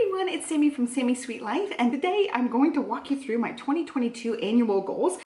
everyone, it's Sammy from Sammy's Sweet Life, and today I'm going to walk you through my 2022 annual goals.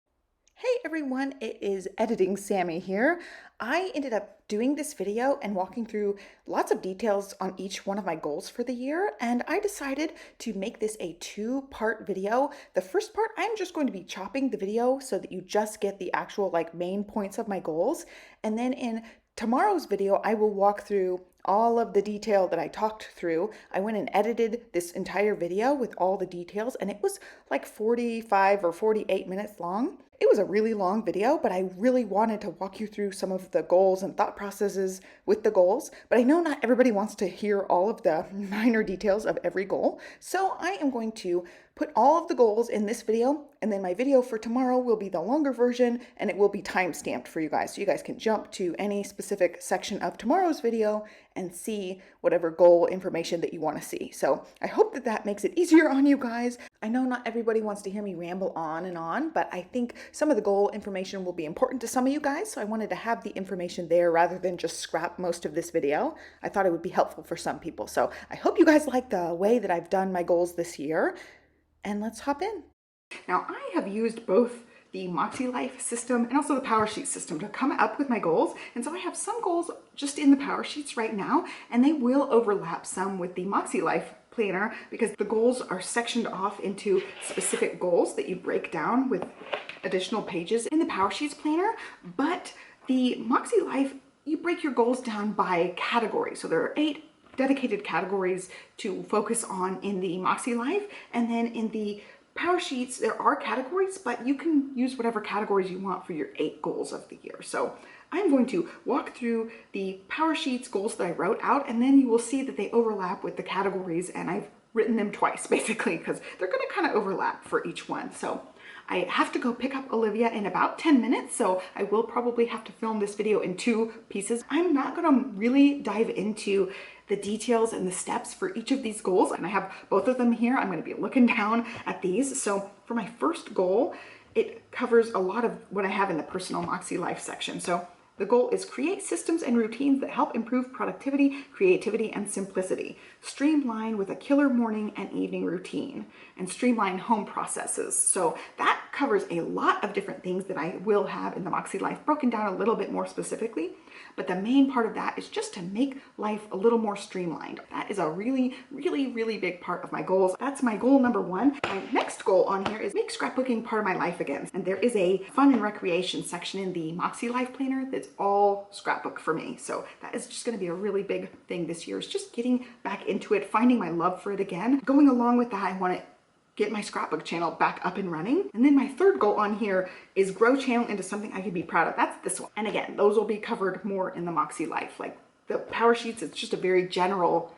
Hey everyone, it is Editing Sammy here. I ended up doing this video and walking through lots of details on each one of my goals for the year, and I decided to make this a two-part video. The first part, I'm just going to be chopping the video so that you just get the actual main points of my goals, and then in tomorrow's video, I will walk through all of the detail that I talked through. I went and edited this entire video with all the details, and it was like 45 or 48 minutes long. It was a really long video, but I really wanted to walk you through some of the goals and thought processes with the goals. But I know not everybody wants to hear all of the minor details of every goal. So I am going to put all of the goals in this video, and then my video for tomorrow will be the longer version, and it will be time stamped for you guys. So you guys can jump to any specific section of tomorrow's video and see whatever goal information that you want to see. So I hope that that makes it easier on you guys. I know not everybody wants to hear me ramble on, but I think some of the goal information will be important to some of you guys. So I wanted to have the information there rather than just scrap most of this video. I thought it would be helpful for some people. So I hope you guys like the way that I've done my goals this year. And let's hop in. Now I have used both the Moxie Life system and also the Power Sheet system to come up with my goals. And so I have some goals just in the Power Sheets right now, and they will overlap some with the Moxie Life planner because the goals are sectioned off into specific goals that you break down with additional pages in the Power Sheets planner. But the Moxie Life, you break your goals down by category. So there are 8 dedicated categories to focus on in the Moxie Life, and then in the Power Sheets there are categories, but you can use whatever categories you want for your 8 goals of the year. So I'm going to walk through the Power Sheets goals that I wrote out, and then you will see that they overlap with the categories, and I've written them twice basically because they're going to kind of overlap for each one. So I have to go pick up Olivia in about 10 minutes, so I will probably have to film this video in 2 pieces. I'm not going to really dive into the details and the steps for each of these goals, and I have both of them here. I'm going to be looking down at these. So for my first goal, it covers a lot of what I have in the personal Moxie Life section. So the goal is create systems and routines that help improve productivity, creativity, and simplicity. Streamline with a killer morning and evening routine, and streamline home processes. So that covers a lot of different things that I will have in the Moxie Life, broken down a little bit more specifically. But the main part of that is just to make life a little more streamlined. That is a really big part of my goals. That's my goal number 1. My next goal on here is make scrapbooking part of my life again. And there is a fun and recreation section in the Moxie Life planner that's all scrapbook for me. So that is just going to be a really big thing this year, is just getting back into it, finding my love for it again. Going along with that, I want to get my scrapbook channel back up and running. And then my third goal on here is grow channel into something I can be proud of. That's this one. And again, those will be covered more in the Moxie Life. Like the Power Sheets, it's just a very general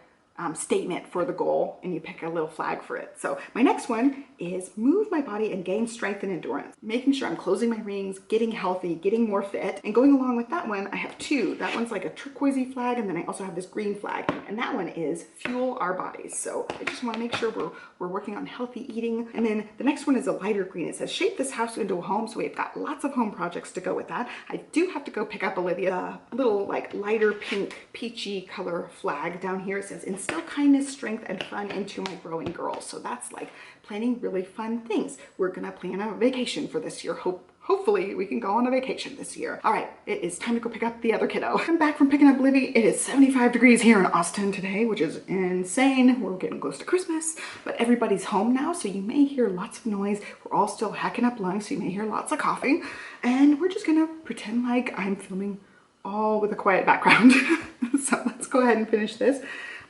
statement for the goal, and you pick a little flag for it. So my next one is move my body and gain strength and endurance, making sure I'm closing my rings, getting healthy, getting more fit. And going along with that one, I have 2. That one's like a turquoisey flag, and then I also have this green flag, and that one is fuel our bodies. So I just want to make sure we're working on healthy eating. And then the next one is a lighter green. It says shape this house into a home. So we've got lots of home projects to go with that. I do have to go pick up Olivia. A little like lighter pink peachy color flag down here. It says instill kindness, strength, and fun into my growing girls. So that's like planning really fun things. We're gonna plan a vacation for this year. Hopefully we can go on a vacation this year. All right, it is time to go pick up the other kiddo. I'm back from picking up Olivia. It is 75 degrees here in Austin today, which is insane. We're getting close to Christmas, but everybody's home now, so you may hear lots of noise. We're all still hacking up lungs, so you may hear lots of coughing. And we're just gonna pretend like I'm filming all with a quiet background. So let's go ahead and finish this.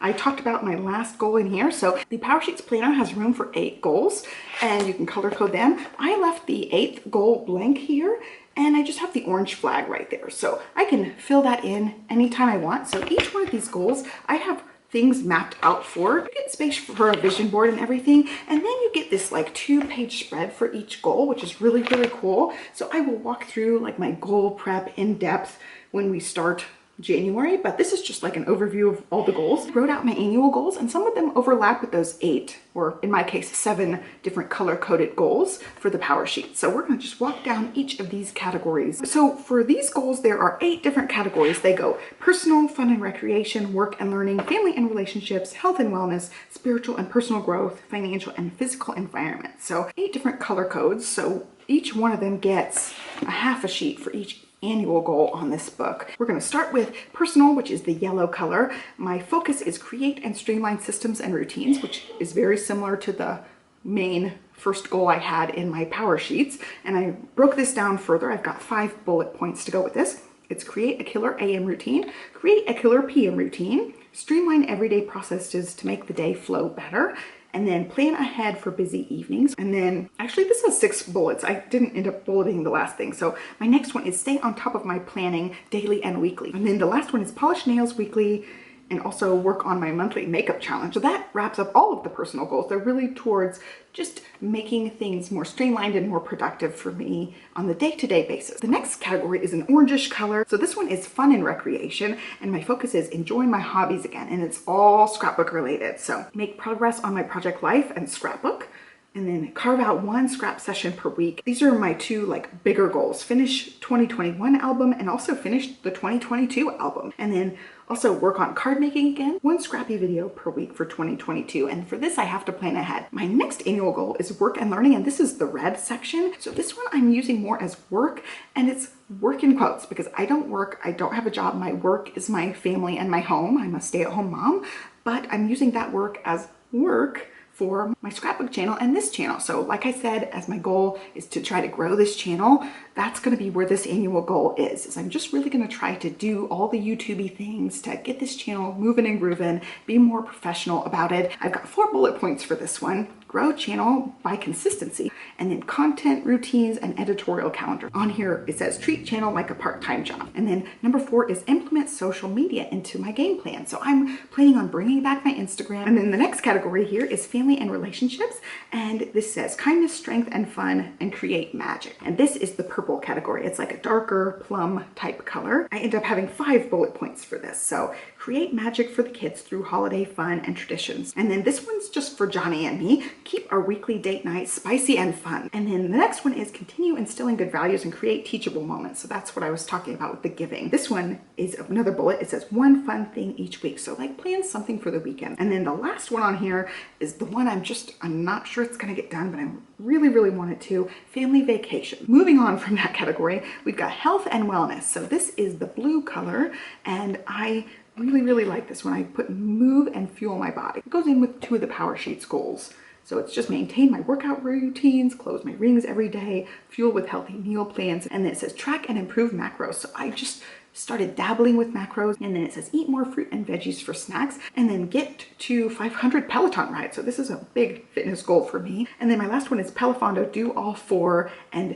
I talked about my last goal in here. So the Power Sheets planner has room for 8 goals, and you can color code them. I left the 8th goal blank here, and I just have the orange flag right there. So I can fill that in anytime I want. So each one of these goals, I have things mapped out for. You get space for a vision board and everything, and then you get this like 2-page spread for each goal, which is really cool. So I will walk through like my goal prep in depth when we start January, but this is just like an overview of all the goals. I wrote out my annual goals, and some of them overlap with those 8, or in my case, 7 different color-coded goals for the power sheet. So we're gonna just walk down each of these categories. So for these goals, there are 8 different categories. They go personal, fun and recreation, work and learning, family and relationships, health and wellness, spiritual and personal growth, financial and physical environment. So 8 different color codes. So each one of them gets a half a sheet for each annual goal on this book. We're going to start with personal, which is the yellow color. My focus is create and streamline systems and routines, which is very similar to the main first goal I had in my power sheets. And I broke this down further. I've got 5 bullet points to go with this. It's create a killer AM routine, create a killer PM routine, streamline everyday processes to make the day flow better, and then plan ahead for busy evenings. And then actually this has 6 bullets. I didn't end up bulleting the last thing. So my next one is stay on top of my planning daily and weekly. And then the last one is polish nails weekly and also work on my monthly makeup challenge. So that wraps up all of the personal goals. They're really towards just making things more streamlined and more productive for me on the day-to-day basis. The next category is an orangish color. So this one is fun and recreation, and my focus is enjoying my hobbies again, and it's all scrapbook related. So make progress on my project life and scrapbook, and then carve out 1 scrap session per week. These are my 2 like bigger goals. Finish 2021 album and also finish the 2022 album. And then also work on card making again, 1 scrappy video per week for 2022. And for this, I have to plan ahead. My next annual goal is work and learning, and this is the red section. So this one I'm using more as work, and it's work in quotes because I don't work, I don't have a job. My work is my family and my home. I'm a stay-at-home mom, but I'm using that work as work for my scrapbook channel and this channel. So like I said, as my goal is to try to grow this channel, that's going to be where this annual goal is I'm just really going to try to do all the YouTubey things to get this channel moving and grooving, be more professional about it. I've got 4 bullet points for this one. Grow channel by consistency, and then content, routines, and editorial calendar. On here, it says treat channel like a part-time job. And then number 4 is implement social media into my game plan. So I'm planning on bringing back my Instagram. And then the next category here is family and relationships. And this says kindness, strength, and fun, and create magic. And this is the purple category. It's like a darker plum type color. I end up having 5 bullet points for this. So create magic for the kids through holiday fun and traditions. And then this one's just for Johnny and me. Keep our weekly date night spicy and fun. And then the next one is continue instilling good values and create teachable moments. So that's what I was talking about with the giving. This one is another bullet. It says 1 fun thing each week. So like plan something for the weekend. And then the last one on here is the one I'm not sure it's gonna get done, but I'm really wanted to, family vacation. Moving on from that category, we've got health and wellness. So this is the blue color, and I really like this one. I put move and fuel my body. It goes in with 2 of the power sheets goals. So it's just maintain my workout routines, close my rings every day, fuel with healthy meal plans, and then it says track and improve macros. So I just started dabbling with macros, and then it says eat more fruit and veggies for snacks, and then get to 500 Peloton rides. So this is a big fitness goal for me. And then my last one is Pelofondo, do all 4 and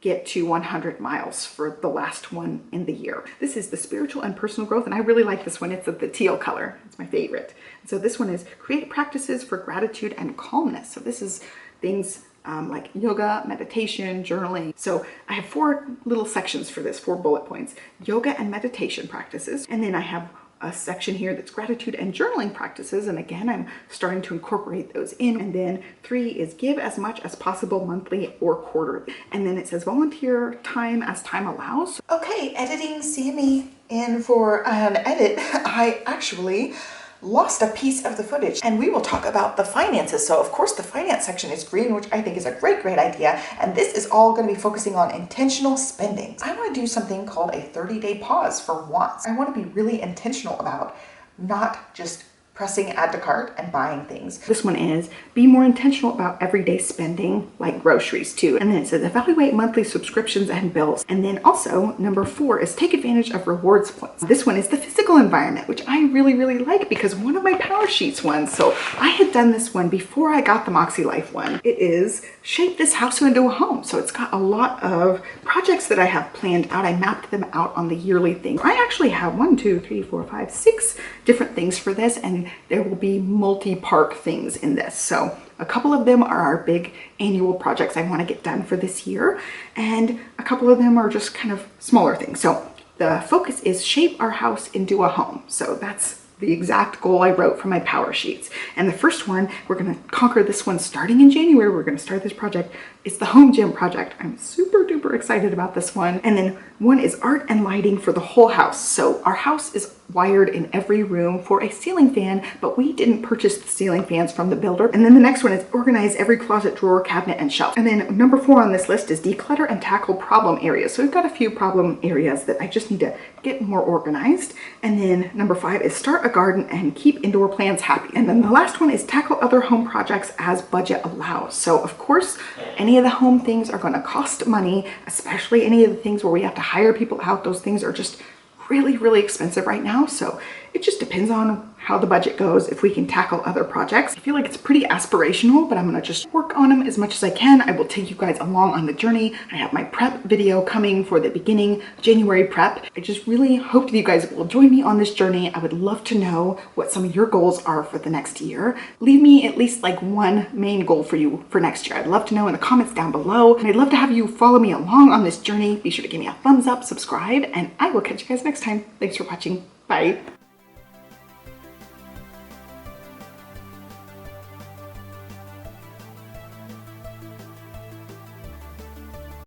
get to 100 miles for the last one in the year. This is the spiritual and personal growth, and I really like this one. It's the teal color. It's my favorite. So this one is create practices for gratitude and calmness. So this is things like yoga, meditation, journaling. So I have 4 little sections for this, 4 bullet points. Yoga and meditation practices. And then I have a section here that's gratitude and journaling practices, and again I'm starting to incorporate those in. And then 3 is give as much as possible monthly or quarterly, and then it says volunteer time as time allows. Okay, editing Sami in for an edit. I actually lost a piece of the footage, and we will talk about the finances. So of course the finance section is green, which I think is a great idea, and this is all going to be focusing on intentional spending. I want to do something called a 30-day pause for wants. I want to be really intentional about not just pressing add to cart and buying things. This one is be more intentional about everyday spending, like groceries too. And then it says evaluate monthly subscriptions and bills. And then also number 4 is take advantage of rewards points. This one is the physical environment, which I really like because one of my power sheets ones. So I had done this one before I got the Moxie Life one. It is shape this house into a home. So it's got a lot of projects that I have planned out. I mapped them out on the yearly thing. I actually have 1, 2, 3, 4, 5, 6 different things for this, and there will be multi-part things in this. So a couple of them are our big annual projects I want to get done for this year, and a couple of them are just kind of smaller things. So the focus is shape our house into a home. So that's the exact goal I wrote for my power sheets. And the first one, we're gonna conquer this one starting in January. We're gonna start this project. It's the home gym project. I'm super duper excited about this one. And then one is art and lighting for the whole house. So our house is wired in every room for a ceiling fan, but we didn't purchase the ceiling fans from the builder. And then the next one is organize every closet, drawer, cabinet, and shelf. And then number 4 on this list is declutter and tackle problem areas. So we've got a few problem areas that I just need to get more organized. And then number 5 is start a garden and keep indoor plants happy. And then the last one is tackle other home projects as budget allows. So of course, any of the home things are going to cost money, especially any of the things where we have to hire people out. Those things are just really expensive right now. So it just depends on how the budget goes, if we can tackle other projects. I feel like it's pretty aspirational, but I'm gonna just work on them as much as I can. I will take you guys along on the journey. I have my prep video coming for the beginning January prep. I just really hope that you guys will join me on this journey. I would love to know what some of your goals are for the next year. Leave me at least like one main goal for you for next year. I'd love to know in the comments down below. And I'd love to have you follow me along on this journey. Be sure to give me a thumbs up, subscribe, and I will catch you guys next time. Thanks for watching. Bye.